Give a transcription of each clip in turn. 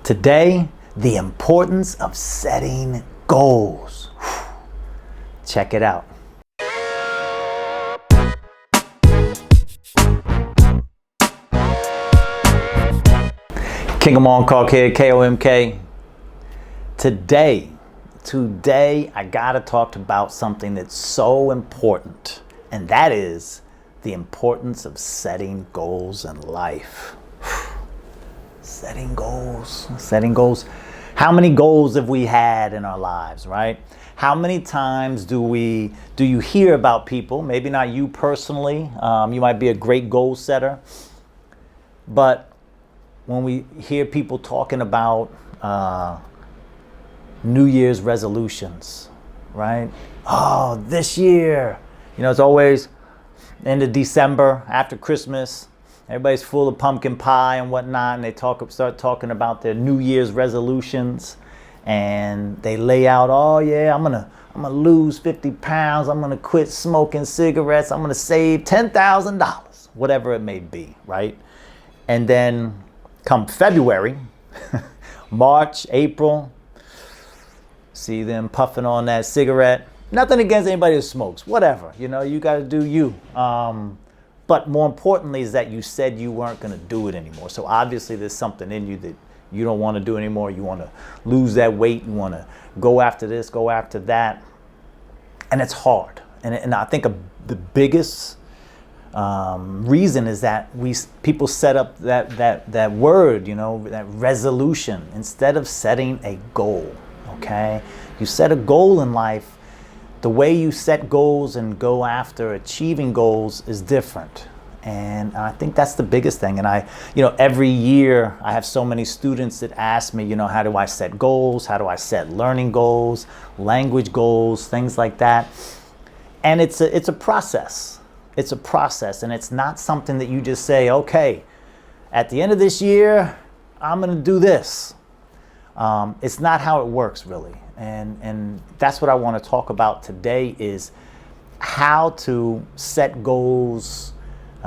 Today, the importance of setting goals. Check it out. KOMK here, KOMK. Today, I gotta talk about something that's so important, and that is the importance of setting goals in life. Setting goals. How many goals have we had in our lives, right? How many times do you hear about people, maybe not you personally, you might be a great goal setter, but when we hear people talking about New Year's resolutions, right? Oh, this year, it's always end of December, after Christmas. Everybody's full of pumpkin pie and whatnot, and they start talking about their New Year's resolutions, and they lay out, oh yeah, I'm gonna lose 50 pounds, I'm gonna quit smoking cigarettes, I'm gonna save $10,000, whatever it may be, right? And then come February, March, April, see them puffing on that cigarette. Nothing against anybody who smokes, whatever, you gotta do you. But more importantly is that you said you weren't going to do it anymore. So obviously there's something in you that you don't want to do anymore. You want to lose that weight. You want to go after this, go after that. And it's hard. And I think the biggest reason is that people set up that word, that resolution, instead of setting a goal, okay? You set a goal in life. The way you set goals and go after achieving goals is different. And I think that's the biggest thing. And every year I have so many students that ask me, how do I set goals? How do I set learning goals, language goals, things like that? And it's a process. It's a process, and it's not something that you just say, okay, at the end of this year, I'm going to do this. It's not how it works, really. And that's what I want to talk about today, is how to set goals,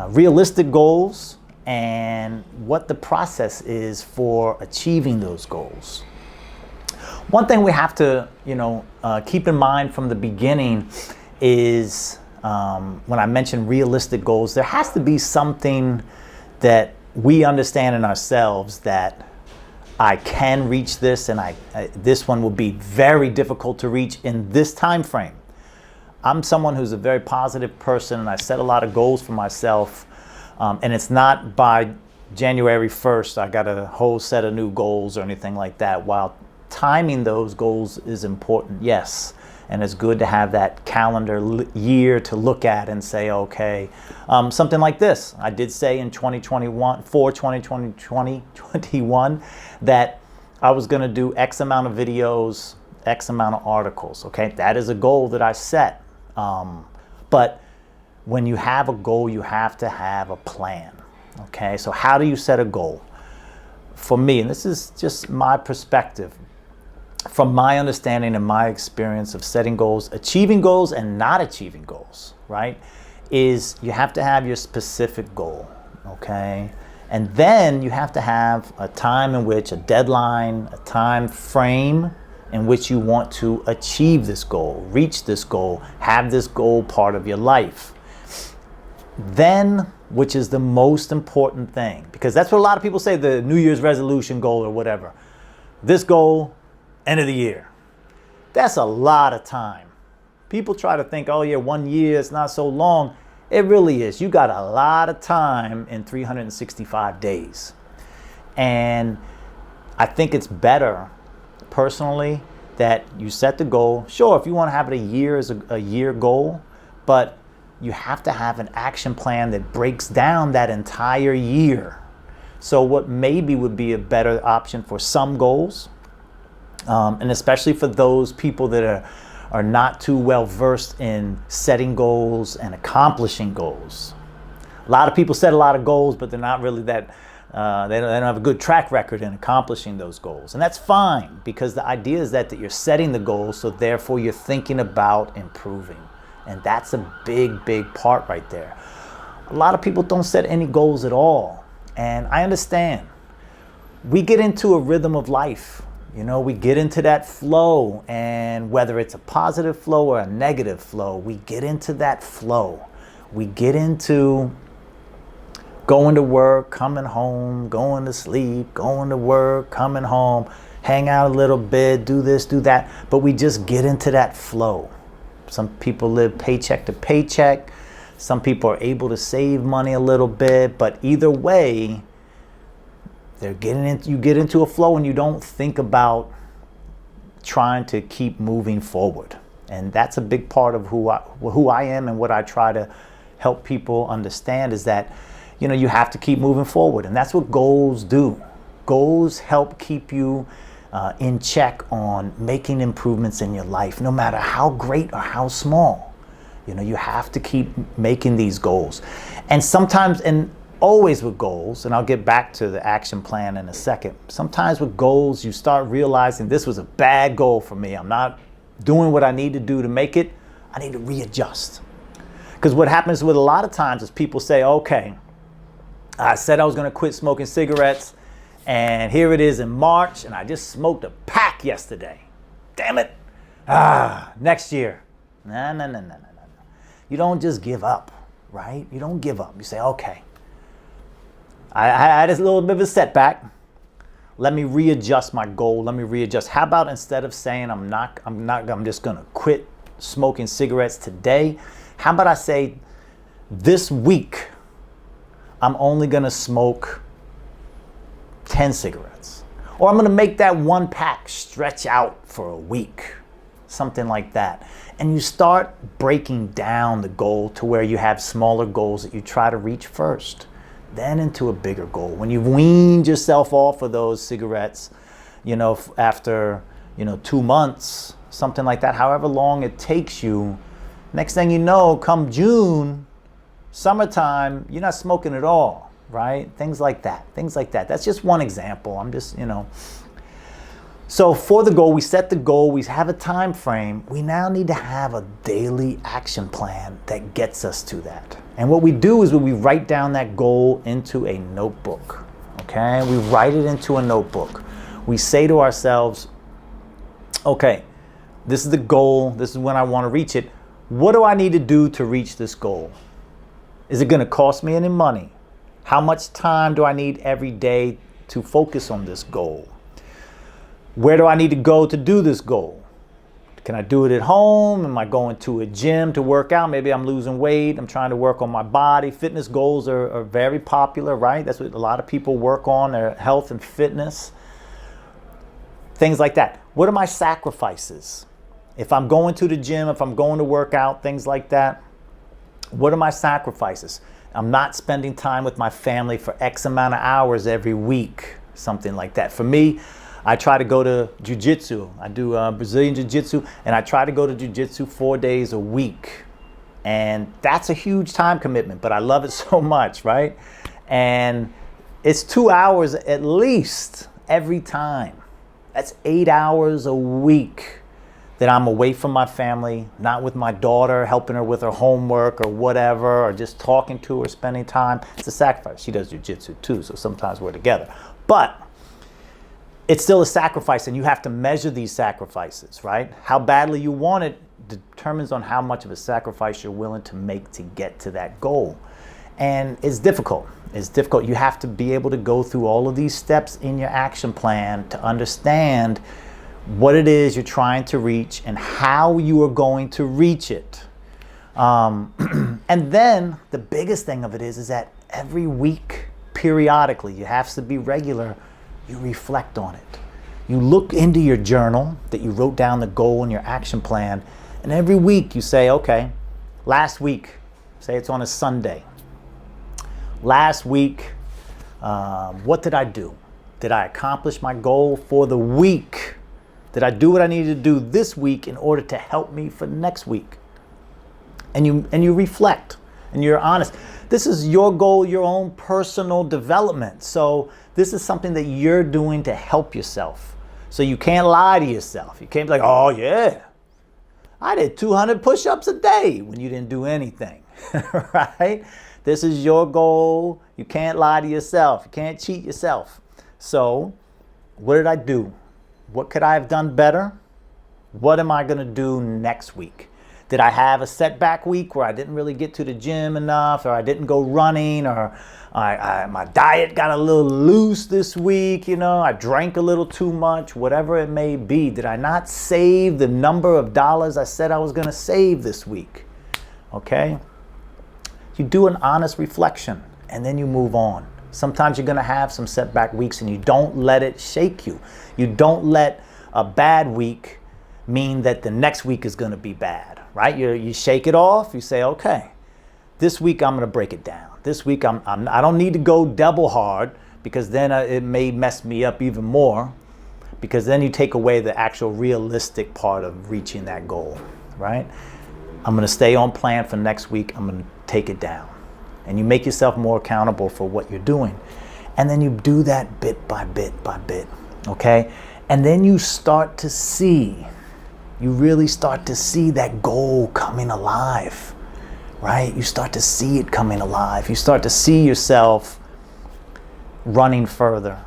realistic goals, and what the process is for achieving those goals. One thing we have to, keep in mind from the beginning is when I mention realistic goals, there has to be something that we understand in ourselves that I can reach this, and this one will be very difficult to reach in this time frame. I'm someone who's a very positive person, and I set a lot of goals for myself, and it's not by January 1st I got a whole set of new goals or anything like that. While timing those goals is important, yes, and it's good to have that calendar year to look at and say, okay, something like this. I did say in 2021 that I was going to do X amount of videos, X amount of articles. Okay, that is a goal that I set. But when you have a goal, you have to have a plan. Okay, so how do you set a goal? For me, and this is just my perspective, from my understanding and my experience of setting goals, achieving goals and not achieving goals, right, is you have to have your specific goal, okay? And then you have to have a time in which, a deadline, a time frame in which you want to achieve this goal, reach this goal, have this goal part of your life. Then, which is the most important thing, because that's what a lot of people say, the New Year's resolution goal or whatever. This goal, end of the year. That's a lot of time. People try to think, oh yeah, 1 year, it's not so long. It really is. You got a lot of time in 365 days. And I think it's better, personally, that you set the goal. Sure, if you want to have it a year as a year goal, but you have to have an action plan that breaks down that entire year. So what maybe would be a better option for some goals, and especially for those people that are not too well versed in setting goals and accomplishing goals. A lot of people set a lot of goals, but they're not really that, they don't have a good track record in accomplishing those goals. And that's fine, because the idea is that you're setting the goals, so therefore you're thinking about improving. And that's a big, big part right there. A lot of people don't set any goals at all. And I understand. we get into a rhythm of life. We get into that flow, and whether it's a positive flow or a negative flow, we get into that flow. We get into going to work, coming home, going to sleep, going to work, coming home, hang out a little bit, do this, do that. But we just get into that flow. Some people live paycheck to paycheck. Some people are able to save money a little bit. But either way, you get into a flow and you don't think about trying to keep moving forward. And that's a big part of who I am, and what I try to help people understand is that you have to keep moving forward. And that's what goals do. Goals help keep you in check on making improvements in your life, no matter how great or how small. You have to keep making these goals. And sometimes, and always with goals, and I'll get back to the action plan in a second, sometimes with goals, you start realizing this was a bad goal for me. I'm not doing what I need to do to make it. I need to readjust. Because what happens with a lot of times is people say, okay, I said I was going to quit smoking cigarettes, and here it is in March, and I just smoked a pack yesterday. Damn it. Next year. No. You don't just give up, right? You don't give up. You say, okay, I had a little bit of a setback. Let me readjust my goal. Let me readjust. How about instead of saying I'm just going to quit smoking cigarettes today, how about I say this week I'm only going to smoke 10 cigarettes. Or I'm going to make that one pack stretch out for a week. Something like that. And you start breaking down the goal to where you have smaller goals that you try to reach first, then into a bigger goal. When you've weaned yourself off of those cigarettes, after 2 months, something like that, however long it takes you, next thing you know, come June, summertime, you're not smoking at all, right? Things like that. That's just one example. I'm just, So for the goal, we set the goal, we have a time frame. We now need to have a daily action plan that gets us to that. And what we do is we write down that goal into a notebook, okay? We write it into a notebook. We say to ourselves, okay, this is the goal. This is when I want to reach it. What do I need to do to reach this goal? Is it going to cost me any money? How much time do I need every day to focus on this goal? Where do I need to go to do this goal? Can I do it at home? Am I going to a gym to work out? Maybe I'm losing weight. I'm trying to work on my body. Fitness goals are very popular, right? That's what a lot of people work on, their health and fitness. Things like that. What are my sacrifices? If I'm going to the gym, if I'm going to work out, things like that, what are my sacrifices? I'm not spending time with my family for X amount of hours every week, something like that. For me, I try to go to jiu-jitsu. I do Brazilian jiu-jitsu, and I try to go to jiu-jitsu 4 days a week. And that's a huge time commitment, but I love it so much, right? And it's 2 hours at least every time. That's 8 hours a week that I'm away from my family, not with my daughter, helping her with her homework or whatever, or just talking to her, spending time. It's a sacrifice. She does jiu-jitsu too, so sometimes we're together. But it's still a sacrifice, and you have to measure these sacrifices, right? How badly you want it determines on how much of a sacrifice you're willing to make to get to that goal. And it's difficult. It's difficult. You have to be able to go through all of these steps in your action plan to understand what it is you're trying to reach and how you are going to reach it. And then the biggest thing of it is that every week, periodically, it has to be regular, you reflect on it. You look into your journal that you wrote down the goal and your action plan, and every week you say, okay, last week, say it's on a Sunday. Last week, what did I do? Did I accomplish my goal for the week? Did I do what I needed to do this week in order to help me for next week? And you reflect and you're honest. This is your goal, your own personal development. So this is something that you're doing to help yourself. So you can't lie to yourself. You can't be like, oh yeah, I did 200 push-ups a day when you didn't do anything, right? This is your goal. You can't lie to yourself. You can't cheat yourself. So what did I do? What could I have done better? What am I going to do next week? Did I have a setback week where I didn't really get to the gym enough, or I didn't go running, or my diet got a little loose this week, I drank a little too much, whatever it may be? Did I not save the number of dollars I said I was going to save this week? Okay? You do an honest reflection and then you move on. Sometimes you're going to have some setback weeks and you don't let it shake you. You don't let a bad week mean that the next week is going to be bad, right? You shake it off. You say, okay, this week I'm going to break it down. This week I don't need to go double hard, because then it may mess me up even more, because then you take away the actual realistic part of reaching that goal, right? I'm going to stay on plan for next week. I'm going to take it down. And you make yourself more accountable for what you're doing. And then you do that bit by bit by bit, okay? And then you start to see, you really start to see that goal coming alive, right? You start to see it coming alive. You start to see yourself running further,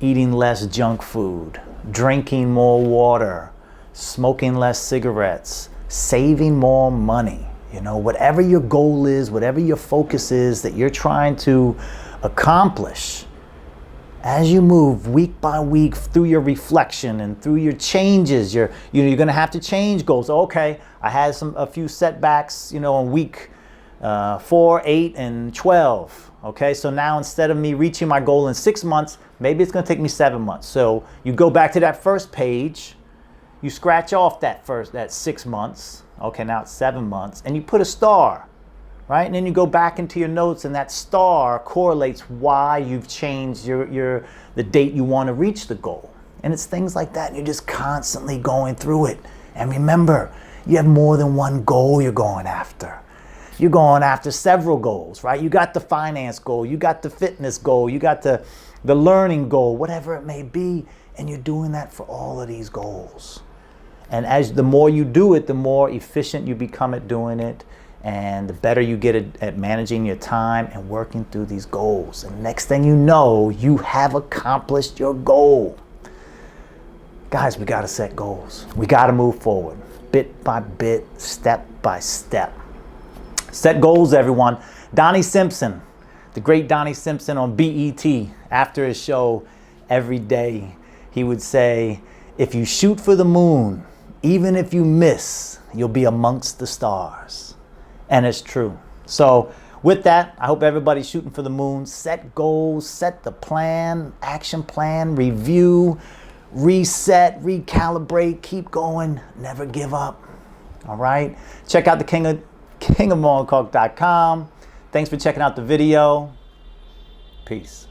eating less junk food, drinking more water, smoking less cigarettes, saving more money. Whatever your goal is, whatever your focus is that you're trying to accomplish, as you move week by week through your reflection and through your changes, you're going to have to change goals. Okay, I had a few setbacks, in week 4, 8, and 12. Okay, so now instead of me reaching my goal in 6 months, maybe it's going to take me 7 months. So you go back to that first page, you scratch off that 6 months. Okay, now it's 7 months, and you put a star, right? And then you go back into your notes, and that star correlates why you've changed the date you want to reach the goal. And it's things like that. And you're just constantly going through it. And remember, you have more than one goal you're going after. You're going after several goals, right? You got the finance goal, you got the fitness goal, you got the learning goal, whatever it may be, and you're doing that for all of these goals. And the more you do it, the more efficient you become at doing it, and the better you get at managing your time and working through these goals. And next thing you know, you have accomplished your goal. Guys, we got to set goals. We got to move forward, bit by bit, step by step. Set goals, everyone. Donnie Simpson, the great Donnie Simpson on BET, after his show every day, he would say, if you shoot for the moon, even if you miss, you'll be amongst the stars. And it's true. So with that, I hope everybody's shooting for the moon. Set goals, set the plan, action plan, review, reset, recalibrate, keep going, never give up. All right? Check out the KingofMonkok.com. Thanks for checking out the video. Peace.